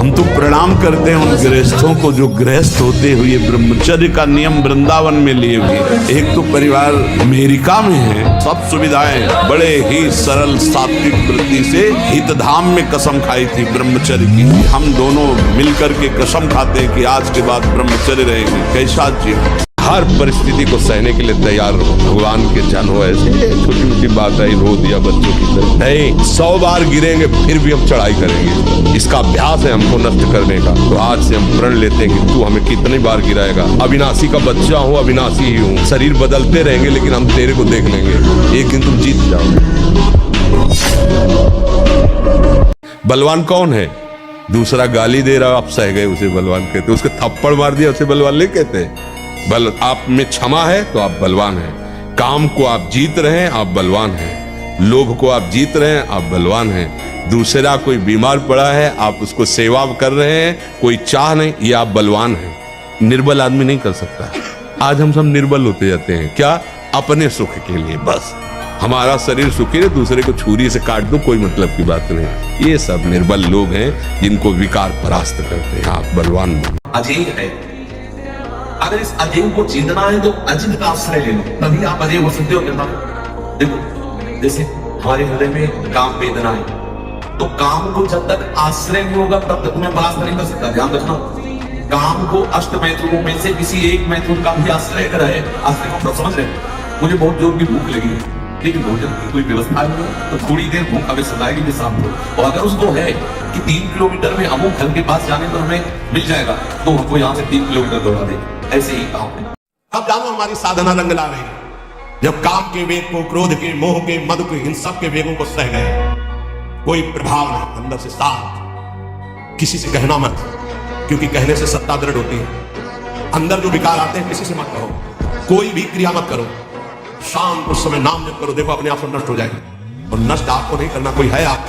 हम तो प्रणाम करते हैं उन गृहस्थों को जो गृहस्थ होते हुए ब्रह्मचर्य का नियम वृंदावन में लिए हुए। एक तो परिवार अमेरिका में है, सब सुविधाएं, बड़े ही सरल सात्विक वृत्ति से हितधाम में कसम खाई थी ब्रह्मचर्य की। हम दोनों मिलकर के कसम खाते हैं कि आज के बाद ब्रह्मचर्य रहेगी। कैसा जीवन, हर परिस्थिति को सहने के लिए तैयार रहो। भगवान के जन हो, ऐसे छोटी मोटी बात है, रो दिया बच्चों की तरह नहीं, 100 बार गिरेंगे फिर भी हम चढ़ाई करेंगे। इसका अभ्यास है हमको नष्ट करने का। तो आज से हम प्रण लेते हैं कि तू हमें कितनी बार गिराएगा। अविनाशी का बच्चा हूँ, अविनाशी ही हूँ, शरीर बदलते रहेंगे लेकिन हम तेरे को देख लेंगे, एक दिन तुम जीत जाओगे। बलवान कौन है? दूसरा गाली दे रहा, आप सह गए उसे बलवान कहते, उसके थप्पड़ मार दिया उसे बलवान नहीं कहते। बल आप में क्षमा है तो आप बलवान हैं। काम को आप जीत रहे हैं, आप बलवान हैं। लोभ को आप जीत रहे हैं, आप बलवान हैं। दूसरा कोई बीमार पड़ा है, आप उसको सेवा कर रहे हैं, कोई चाह नहीं, ये आप बलवान हैं। निर्बल आदमी नहीं कर सकता। आज हम सब निर्बल होते जाते हैं, क्या? अपने सुख के लिए बस। हमारा शरीर सुखी है, दूसरे को छुरी से काट दो, कोई मतलब की बात नहीं। ये सब निर्बल लोग हैं जिनको विकार परास्त करते हैं। आप बलवान अजय है। अगर इस अजय को जीतना है तो अजित का आश्रय ले लो, तभी आप अजय हो सकते हो। देखो, जैसे हमारे हृदय में काम वेदना है, तो काम को जब तक आश्रय नहीं होगा तब तक तुम्हें परास्त नहीं कर सकता। ध्यान रखना, काम को अष्ट मैथुनों में से किसी एक मैथुन का भी आश्रय करा है। आश्रय को समझ रहे? मुझे बहुत जोर की भूख लगी है, लेकिन भोजन की कोई व्यवस्था नहीं है, तो थोड़ी देर भूख हमें सताएगी कि शाम को। और अगर उसको है कि 3 किलोमीटर में अमुक घर के पास जाने पर हमें मिल जाएगा, तो हमको यहाँ से 3 किलोमीटर दौड़ा दे। ऐसे ही काम है। अब जानो हमारी साधना रंग ला रही है। जब काम के वेग को, क्रोध के, मोह के, मद के, इन सब के वेगों को सह गए, कोई प्रभाव नहीं, अंदर से साफ। किसी से कहना मत, क्योंकि कहने से सत्ता दृढ़ होती है। अंदर जो विकार आते हैं किसी से मत कहो, कोई भी क्रिया मत करो, शांत उस समय नाम जप करो, देखो अपने आप से नष्ट हो जाएगी। और नष्ट आपको नहीं करना, कोई है आप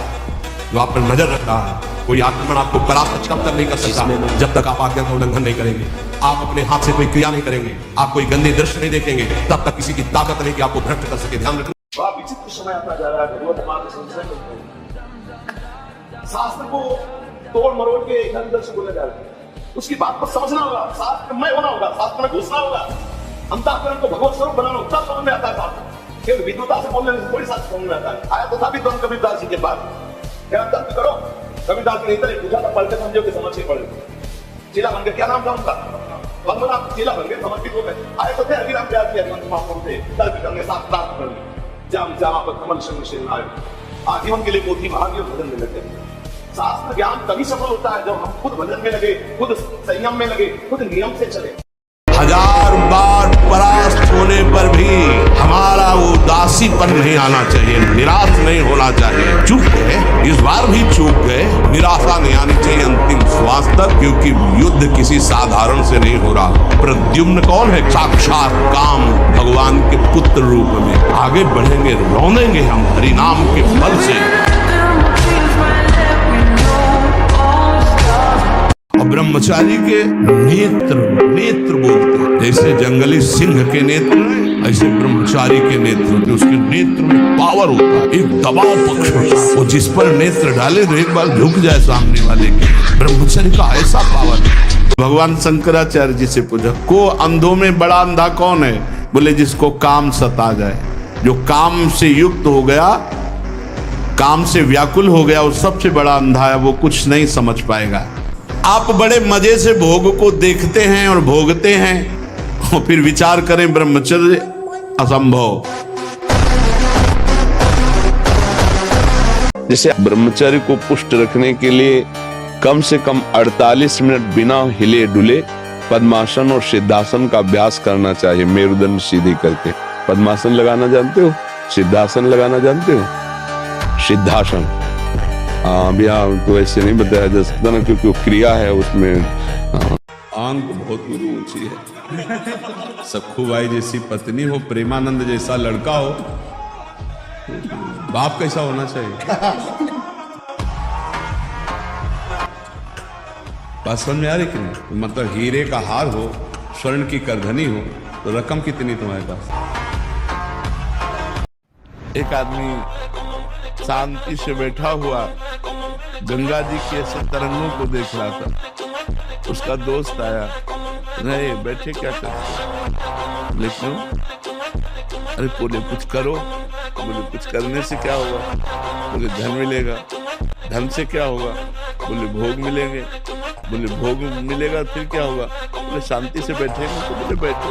जो आप पर नजर रख रहा है। कोई आक्रमण आपको परास्त तब तक नहीं कर सकता जब तक आप आज्ञा का उल्लंघन नहीं करेंगे। आप अपने हाथ से कोई क्रिया नहीं करेंगे, आप कोई गंदे दृश्य नहीं देखेंगे, तब तक किसी की ताकत नहीं कि आपको भ्रष्ट कर सके। ध्यान रखना। बड़ा विचित्र समय आता जा रहा है, भगवत मार्ग संशय शास्त्र को तोड़ मरोड़ के इधर उधर से बोला जा रहा है। उसकी बात को समझना होगा, शास्त्रमय होना होगा, शास्त्र में घुसना होगा, अंतःकरण को भगवत स्वरूप बनाना होगा, तब समझ में आता है। केवल विद्वता से बोलने से थोड़ी शास्त्र समझ में आता है। आया तो था भी तुम कबीरदास जी के बाद, क्या तर्क करो, कबीरदास जी नहीं तरह पूछा था, पढ़ते समझो कि समझ के पढ़े। चीला बन गए, क्या नाम था उनका? बंधना। चीला बन गए, समर्पित हो गए। आए तो थे अभिराम प्यार की हरिवंश महाप्रभु थे, तर्क करने साथ प्राप्त कर लिए। जाम जामा पर कमल संग आए, आजीवन के लिए मोती महावीर भजन में लगे। शास्त्र ज्ञान तभी सफल होता है जब हम खुद भजन में लगे, खुद संयम में लगे, खुद नियम से चले। 1000 बार परास्त होने पर भी हमारा वो उदासीपन नहीं आना चाहिए, निराश नहीं होना चाहिए। चूक गए, इस बार भी चूक गए, निराशा नहीं आनी चाहिए अंतिम श्वास तक, क्योंकि युद्ध किसी साधारण से नहीं हो रहा। प्रद्युम्न कौन है? साक्षात काम भगवान के पुत्र रूप में। आगे बढ़ेंगे, रौनेंगे हम हरिनाम के बल से। और ब्रह्मचारी के नेत्र बोलते हैं, जैसे जंगली सिंह के नेत्र ऐसे ब्रह्मचारी के नेत्र, उसके नेत्र में पावर होता है, एक दबाव पक्ष होता है। वो जिस पर नेत्र डाले तो एक बार झुक जाए सामने वाले के। ब्रह्मचारी का ऐसा पावर है। भगवान शंकराचार्य जी से पूछा, को अंधों में बड़ा अंधा कौन है? बोले जिसको काम सता जाए। जो काम से युक्त हो गया, काम से व्याकुल हो गया, वो सबसे बड़ा अंधा है, वो कुछ नहीं समझ पाएगा। आप बड़े मजे से भोग को देखते हैं और भोगते हैं और फिर विचार करें ब्रह्मचर्य असंभव। जैसे ब्रह्मचर्य को पुष्ट रखने के लिए कम से कम 48 मिनट बिना हिले डुले पद्मासन और सिद्धासन का अभ्यास करना चाहिए, मेरुदंड सीधी करके। पद्मासन लगाना जानते हो? सिद्धासन लगाना जानते हो? सिद्धासन हाँ, तो ऐसे नहीं बताया जा सकता ना, क्योंकि वो क्रिया है उसमें। आंख बहुत ऊंची है। सखुबाई जैसी पत्नी हो, प्रेमानंद जैसा लड़का हो, बाप कैसा होना चाहिए? बात समझ में आ रही कि नहीं? मतलब हीरे का हार हो, स्वर्ण की करधनी हो, तो रकम कितनी तुम्हारे पास? एक आदमी शांति से बैठा हुआ गंगा जी के ऐसे तरंगों को देख रहा था। उसका दोस्त आया, रहे बैठे क्या करते, लेकिन अरे बोले कुछ करो। बोले कुछ करने से क्या होगा? बोले धन मिलेगा। धन से क्या होगा? बोले भोग मिलेंगे। बोले भोग मिलेगा फिर क्या होगा? बोले शांति से बैठेंगे। तो बोले बैठो।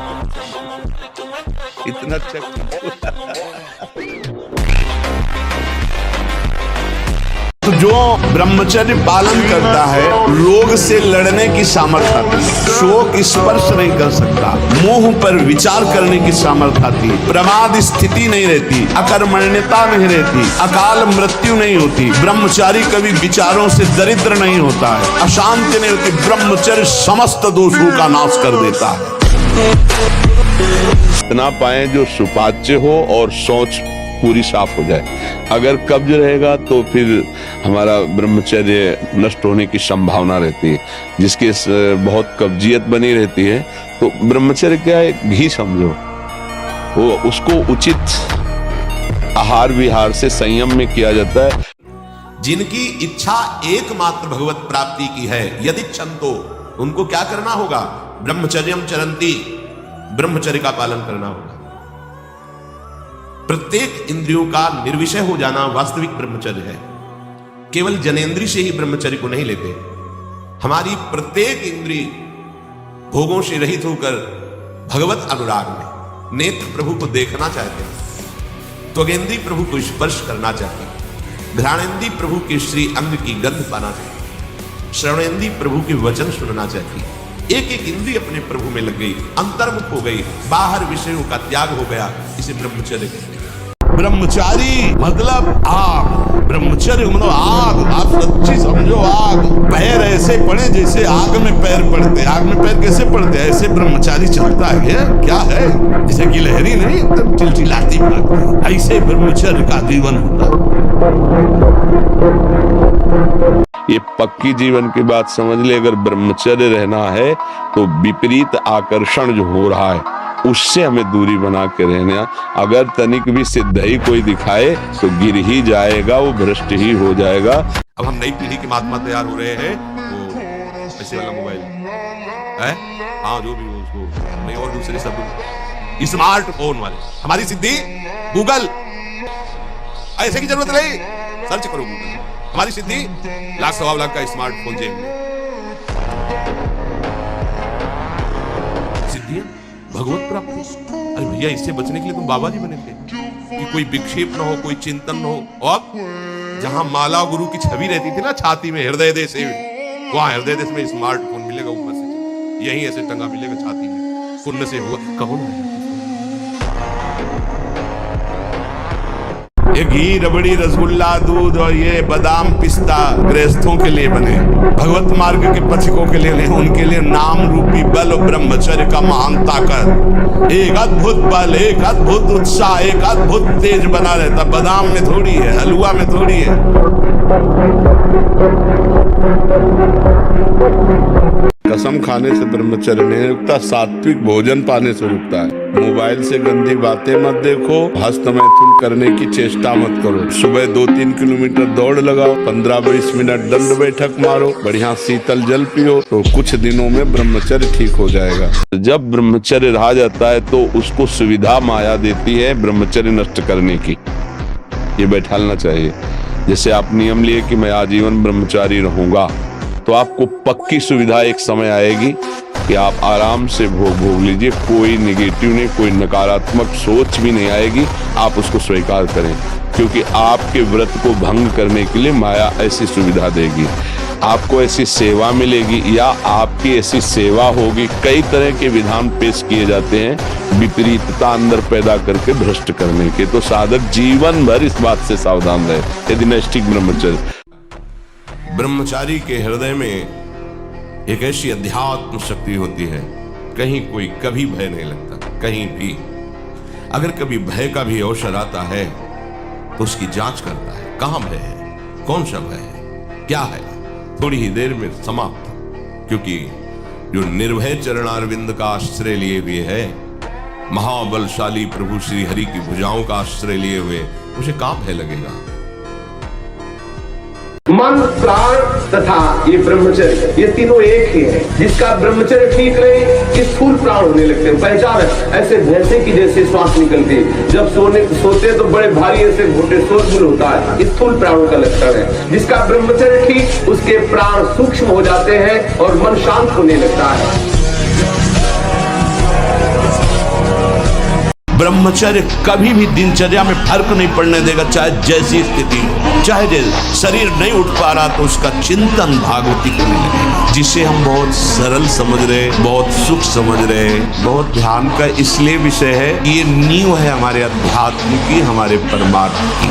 इतना अच्छा तो जो ब्रह्मचर्य पालन करता है, रोग से लड़ने की सामर्थ्य आती है, शोक स्पर्श नहीं कर सकता, मोह पर विचार करने की सामर्थ्य आती है, प्रमाद स्थिति नहीं रहती, अकर्मण्यता नहीं रहती, अकाल मृत्यु नहीं होती, ब्रह्मचारी कभी विचारों से दरिद्र नहीं होता है, अशांति नहीं होती। ब्रह्मचर्य समस्त दोषों का नाश कर देता है। इतना पाए जो सुपाच्य हो और सोच पूरी साफ हो जाए। अगर कब्ज रहेगा तो फिर हमारा ब्रह्मचर्य नष्ट होने की संभावना रहती है। जिसके बहुत कब्जियत बनी रहती है, तो ब्रह्मचर्य क्या है, घी समझो, वो उसको उचित आहार विहार से संयम में किया जाता है। जिनकी इच्छा एकमात्र भगवत प्राप्ति की है, यदि छंतो, उनको क्या करना होगा? ब्रह्मचर्यम चरंती, ब्रह्मचर्य का पालन करना होगा। प्रत्येक इंद्रियों का निर्विषय हो जाना वास्तविक ब्रह्मचर्य है। केवल जनेंद्रिय से ही ब्रह्मचर्य को नहीं लेते। हमारी प्रत्येक इंद्रिय भोगों से रहित होकर भगवत अनुराग में नेत्र प्रभु को देखना चाहते हैं, त्वगेंद्रिय प्रभु को स्पर्श करना चाहते हैं, घ्राणेंद्रिय प्रभु के श्री अंग की गंध पाना चाहते हैं, श्रवणेंद्रिय प्रभु के वचन सुनना चाहती है। एक एक इंद्रिय अपने प्रभु में लग गई, अंतर्मुख हो गई, बाहर विषयों का त्याग हो गया। इसे ब्रह्मचर्य कहते हैं। ब्रह्मचारी मतलब आग, ब्रह्मचर्य मतलब आग। आप सच्ची समझो, आग। पैर ऐसे पड़े जैसे आग में पैर पड़ते। आग में पैर कैसे पड़ते? ऐसे ब्रह्मचारी चलता है। क्या है? जैसे गिलहरी नहीं एकदम चिलचिलाती भागती, ऐसे ब्रह्मचर्य का जीवन होता है। ये पक्की जीवन की बात समझ ले। अगर ब्रह्मचर्य रहना है तो विपरीत आकर्षण जो हो रहा है उससे हमें दूरी बना के रहना। अगर तनिक भी सिद्ध ही कोई दिखाए तो गिर ही जाएगा, वो भ्रष्ट ही हो जाएगा। अब हम नई पीढ़ी के महात्मा तैयार हो रहे हैं। वो ऐसे वाला मोबाइल है, हाँ, जो भी हो उसको नहीं, और दूसरे शब्द स्मार्टफोन वाले। हमारी सिद्धि गूगल, ऐसे की जरूरत नहीं, सर्च करो गूगल। हमारी सिद्धि 1,00,000-1,25,00,000 का स्मार्टफोन जेब में। सिद्धि भगवत प्राप्ति। अरे भैया, इससे बचने के लिए तुम बाबा जी बने थे कि कोई विक्षेप न हो, कोई चिंतन न हो। और जहां माला गुरु की छवि रहती थी ना छाती में, हृदय देश से, वहां हृदय देश में स्मार्टफोन मिलेगा ऊपर से, यहीं ऐसे टंगा मिलेगा छाती में। पुण्य से हुआ कहो ना। ये घी, रबड़ी, रसगुल्ला, दूध और ये बादाम, पिस्ता गृहस्थों के लिए बने, भगवत मार्ग के पथिकों के लिए नहीं। उनके लिए नाम रूपी बल और ब्रह्मचर्य का महान ताकत, एक अद्भुत बल, एक अद्भुत उत्साह, एक अद्भुत तेज बना रहता। बादाम में थोड़ी है, हलवा में थोड़ी है। कसम खाने से ब्रह्मचर्य नहीं रुकता, सात्विक भोजन पाने से रुकता है। मोबाइल से गंदी बातें मत देखो, हस्त मैथुन करने की चेष्टा मत करो। सुबह 2-3 किलोमीटर दौड़ लगाओ, 15-20 मिनट दंड बैठक मारो, बढ़िया शीतल जल पियो, तो कुछ दिनों में ब्रह्मचर्य ठीक हो जाएगा। जब ब्रह्मचर्य रहा जाता है तो उसको सुविधा माया देती है ब्रह्मचर्य नष्ट करने की। ये बैठालना चाहिए। जैसे आप नियम लिए कि मैं आजीवन ब्रह्मचारी रहूंगा, तो आपको पक्की सुविधा एक समय आएगी कि आप आराम से भोग लीजिए। कोई निगेटिव नहीं, कोई नकारात्मक सोच भी नहीं आएगी। आप उसको स्वीकार करें, क्योंकि आपके व्रत को भंग करने के लिए माया ऐसी सुविधा देगी। आपको ऐसी सेवा मिलेगी या आपकी ऐसी सेवा होगी। कई तरह के विधान पेश किए जाते हैं विपरीतता अंदर पैदा करके भ्रष्ट करने के। तो साधक जीवन भर इस बात से सावधान रहे यदि नैष्ठिक ब्रह्मचर्य। ब्रह्मचारी के हृदय में एक ऐसी अध्यात्म शक्ति होती है, कहीं कोई कभी भय नहीं लगता, कहीं भी। अगर कभी भय का भी अवसर आता है तो उसकी जांच करता है, कहां भय है, कौन सा भय है, क्या है, थोड़ी ही देर में समाप्त। क्योंकि जो निर्भय चरणारविंद का आश्रय लिए हुए है, महाबलशाली प्रभु श्री हरि की भुजाओं का आश्रय लिए हुए, उसे कहां भय लगेगा। मन, प्राण तथा ये ब्रह्मचर्य, ये तीनों एक ही है। जिसका ब्रह्मचर्य ठीक रहे, स्थूल प्राण होने लगते हैं। पहचान है ऐसे भैंसे की जैसे श्वास निकलती है, जब सोते तो बड़े भारी ऐसे घोटे शोरगुल होता है, स्थूल प्राणों का लक्षण है। जिसका ब्रह्मचर्य ठीक, उसके प्राण सूक्ष्म हो जाते हैं और मन शांत होने लगता है। ब्रह्मचर्य कभी भी दिनचर्या में फर्क नहीं पड़ने देगा, चाहे जैसी स्थिति हो, चाहे जैसे शरीर नहीं उठ पा रहा तो उसका चिंतन भागवती करने लगे, जिसे हम बहुत सरल समझ रहे, बहुत सुख समझ रहे, बहुत ध्यान का इसलिए विषय है कि ये नींव है हमारे अध्यात्म की, हमारे परमात्मा की।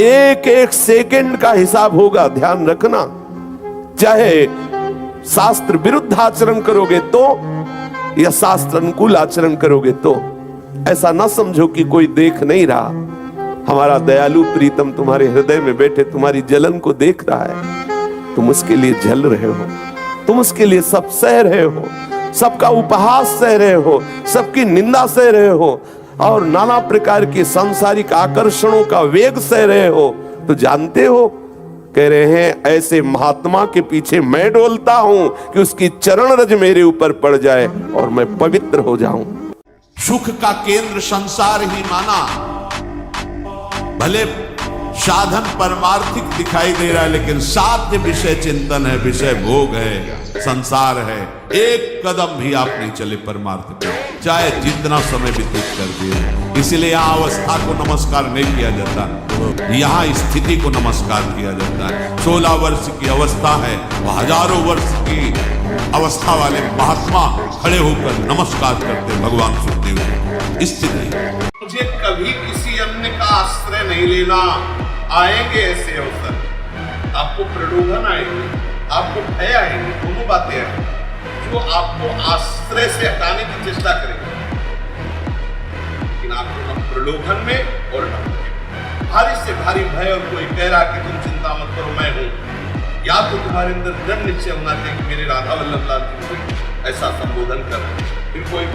एक एक सेकंड का हिसाब होगा, ध्यान रखना। चाहे शास्त्र विरुद्ध आचरण करोगे तो या शास्त्र अनुकूल आचरण करोगे तो, ऐसा ना समझो कि कोई देख नहीं रहा। हमारा दयालु प्रीतम तुम्हारे हृदय में बैठे तुम्हारी जलन को देख रहा है। तुम उसके लिए जल रहे हो, तुम उसके लिए सब सह रहे हो, सबका उपहास सह रहे हो, सबकी निंदा सह रहे हो और नाना प्रकार के सांसारिक आकर्षणों का वेग सह रहे हो। तो जानते हो, कह रहे हैं ऐसे महात्मा के पीछे मैं डोलता हूं कि उसकी चरण रज मेरे ऊपर पड़ जाए और मैं पवित्र हो जाऊं। सुख का केंद्र संसार ही माना, भले साधन परमार्थिक दिखाई दे रहा है लेकिन साध्य विषय चिंतन है, विषय भोग है, संसार है। एक कदम भी आप नहीं चले परमार्थ पे, चाहे जितना समय व्यतीत कर दिए। इसलिए यहाँ अवस्था को नमस्कार नहीं किया जाता, यहाँ स्थिति को नमस्कार किया जाता है। 16 वर्ष की अवस्था है, हजारों वर्ष की अवस्था वाले महात्मा खड़े होकर नमस्कार करते भगवान सुखदेव को। स्थिति मुझे कभी किसी अन्य का आश्रय नहीं लेना। आएंगे ऐसे अवसर, आपको प्रलोभन आएंगे, आपको भय आएंगे, दोनों बातें आएंगी जो आपको आश्रय से हटाने की चेष्टा करेंगे। लेकिन आपको न प्रलोभन में और न भारी से भारी भय, और कोई कह रहा कि तुम चिंता मत करो मैं हूं, या तो तुम्हारे अंदर दृढ़ निश्चय होना चाहिए कि मेरे राधा वल्लभ लाल जी को ऐसा संबोधन कर, फिर कोई